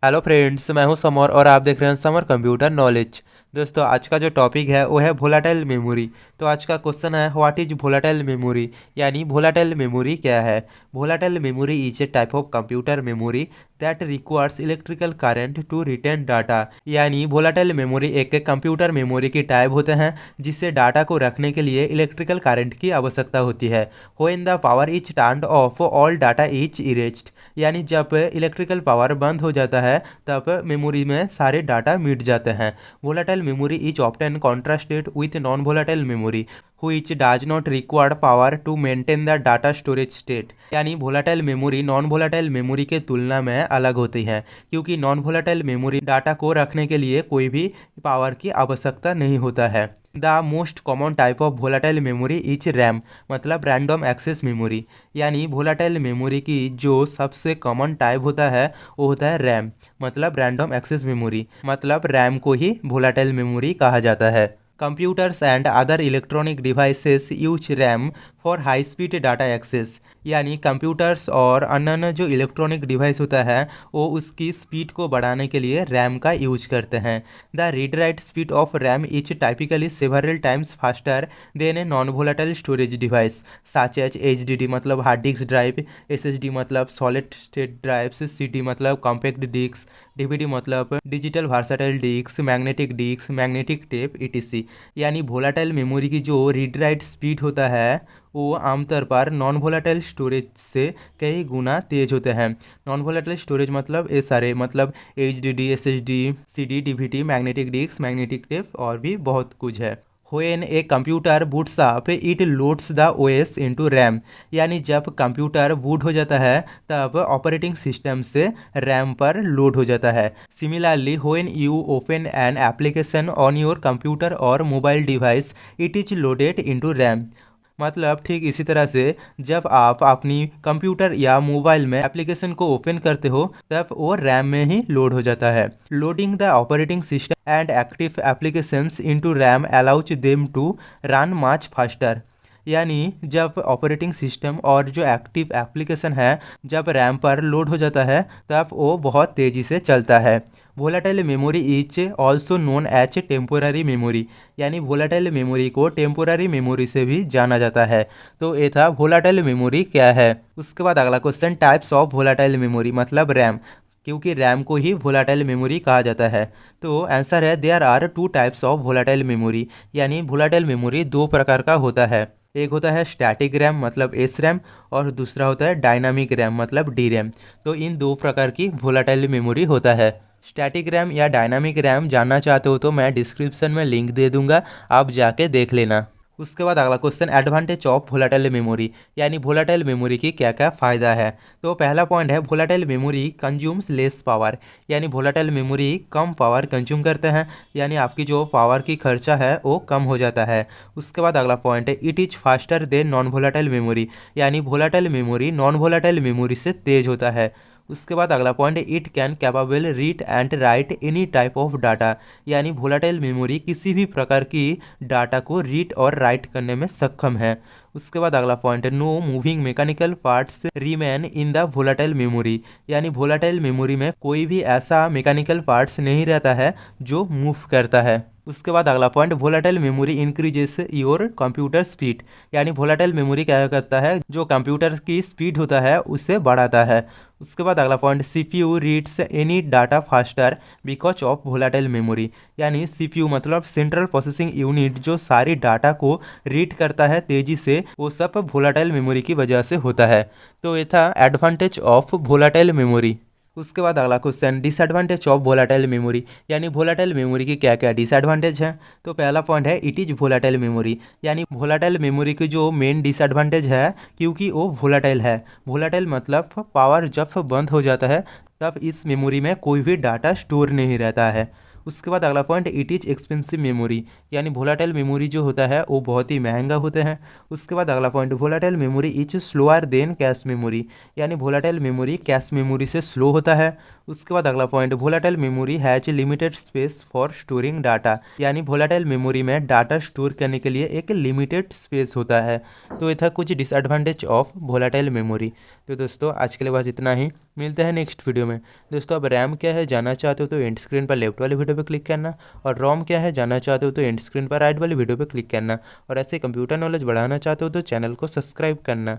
Hello friends, मैं हूं summer और आप देख रहे हैं समर कंप्यूटर नॉलेज। दोस्तों, आज का जो टॉपिक है वो है वोलाटाइल मेमोरी। तो आज का क्वेश्चन है व्हाट इज वोलाटाइल मेमोरी, यानी वोलाटाइल मेमोरी क्या है। Volatile memory is a type of computer memory that requires electrical current to retain data. यानी वोलाटाइल मेमोरी एक कंप्यूटर मेमोरी की टाइप होते हैं जिससे डाटा को रखने के लिए इलेक्ट्रिकल करंट की आवश्यकता होती है। When the power is turned of all data is erased, यानी जब इलेक्ट्रिकल पावर बंद हो जाता है तब मेमोरी में सारे डाटा मिट जाते हैं। Volatile memory is often contrasted with non volatile memory which does not require power to maintain the data storage state। यानी volatile memory non volatile memory के तुलना में अलग होती है, क्योंकि नॉन वोलाटाइल मेमोरी डाटा को रखने के लिए कोई भी पावर की आवश्यकता नहीं होता है। The most common type of volatile memory is RAM, मतलब रैंडम एक्सेस मेमोरी। यानी वोलाटाइल मेमोरी की जो सबसे कॉमन टाइप होता है वो होता है रैम, मतलब रैंडम एक्सेस मेमोरी। मतलब रैम को ही वोलाटाइल मेमोरी कहा जाता है। Computers and other electronic devices use RAM for high speed data access. यानी कंप्यूटर्स और अन्य जो इलेक्ट्रॉनिक डिवाइस होता है वो उसकी स्पीड को बढ़ाने के लिए रैम का यूज करते हैं। The read write speed of RAM is typically several times faster than a non volatile storage device such as HDD मतलब हार्ड डिस्क ड्राइव, SSD मतलब सॉलिड स्टेट ड्राइव्स, CD मतलब कॉम्पैक्ट डिस्क, DVD मतलब digital versatile disc, magnetic tape etc। यानी volatile memory की जो read write speed होता है वो आमतौर पर नॉन वोलाटाइल स्टोरेज से कई गुना तेज होते हैं। नॉन वोलाटाइल स्टोरेज मतलब ये सारे मतलब HDD, SSD, CD, DVD, magnetic disk, magnetic tape और भी बहुत कुछ है। When a computer boots up, it loads the OS into RAM। यानी जब कंप्यूटर बूट हो जाता है तब ऑपरेटिंग सिस्टम से रैम पर लोड हो जाता है। Similarly when you open an application on your computer or mobile device, it is loaded into RAM। मतलब ठीक इसी तरह से जब आप अपनी कंप्यूटर या मोबाइल में एप्लीकेशन को ओपन करते हो तब वो रैम में ही लोड हो जाता है। Loading the operating system and active applications into RAM allows them to run much faster. यानी जब ऑपरेटिंग सिस्टम और जो एक्टिव एप्लीकेशन है जब रैम पर लोड हो जाता है तब वो बहुत तेज़ी से चलता है। Volatile memory is also known as temporary memory. यानी वोलाटाइल मेमोरी को टेम्पोररी मेमोरी से भी जाना जाता है। तो ये था वोलाटाइल मेमोरी क्या है। उसके बाद अगला question types of volatile memory मतलब रैम, क्योंकि रैम को ही वोलाटाइल मेमोरी कहा जाता है। तो आंसर है there are two types of volatile memory. यानी वोलाटाइल मेमोरी दो प्रकार का होता है। एक होता है स्टैटिक रैम मतलब एस रैम और दूसरा होता है डायनामिक रैम मतलब डी रैम। तो इन दो प्रकार की वोलाटाइल मेमोरी होता है। स्टैटिक रैम या डायनामिक रैम जानना चाहते हो तो मैं डिस्क्रिप्शन में लिंक दे दूंगा, आप जाके देख लेना। उसके बाद अगला question advantage of volatile memory, यानी वोलाटाइल मेमोरी की क्या क्या फ़ायदा है। तो पहला पॉइंट है volatile memory consumes less power. यानी वोलाटाइल मेमोरी कम पावर कंज्यूम करते हैं, यानी आपकी जो पावर की खर्चा है वो कम हो जाता है। उसके बाद अगला पॉइंट है it is faster than non volatile memory. यानी volatile memory non volatile memory से तेज होता है। उसके बाद अगला पॉइंट है it can capable read and write any type of data. यानी वोलाटाइल मेमोरी किसी भी प्रकार की डाटा को रीड और राइट करने में सक्षम है। उसके बाद अगला पॉइंट है no moving mechanical parts remain in the volatile memory. यानी वोलाटाइल मेमोरी में कोई भी ऐसा मैकेनिकल पार्ट्स नहीं रहता है जो मूव करता है। उसके बाद अगला point volatile memory increases your computer speed. यानी वोलाटाइल मेमोरी क्या करता है, जो कंप्यूटर की स्पीड होता है उसे बढ़ाता है। उसके बाद अगला point CPU reads any data faster because of volatile memory. यानी CPU मतलब सेंट्रल प्रोसेसिंग यूनिट जो सारी डाटा को रीड करता है तेज़ी से, वो सब वोलाटाइल मेमोरी की वजह से होता है। तो ये था एडवांटेज ऑफ वोलाटाइल मेमोरी। उसके बाद अगला question disadvantage of volatile memory, यानी वोलाटाइल मेमोरी की क्या क्या डिसएडवांटेज है। तो पहला पॉइंट है इट इज़ वोलाटाइल मेमोरी। यानी वोलाटाइल मेमोरी की जो मेन डिसएडवांटेज है क्योंकि वो वोलाटाइल है। वोलाटाइल मतलब पावर जब बंद हो जाता है तब इस मेमोरी में कोई भी डाटा स्टोर नहीं रहता है। उसके बाद अगला point it is expensive memory. यानी वोलाटाइल मेमोरी जो होता है वो बहुत ही महंगा होते हैं। उसके बाद अगला point volatile memory is slower then cache memory. यानी वोलाटाइल मेमोरी कैश मेमोरी से स्लो होता है। उसके बाद अगला point volatile memory has limited space for storing data. यानी वोलाटाइल मेमोरी में डाटा स्टोर करने के लिए एक लिमिटेड स्पेस होता है। तो ये था कुछ डिसएडवांटेज ऑफ वोलाटाइल मेमोरी। तो दोस्तों आज के लिए बस इतना ही। मिलते हैं नेक्स्ट वीडियो में। दोस्तों अब रैम क्या है जानना चाहते हो तो एंड स्क्रीन पर लेफ्ट वाली वीडियो पर क्लिक करना, और रोम क्या है जानना चाहते हो तो एंड स्क्रीन पर राइट वाली वीडियो पर क्लिक करना, और ऐसे कंप्यूटर नॉलेज बढ़ाना चाहते हो तो चैनल को सब्सक्राइब करना।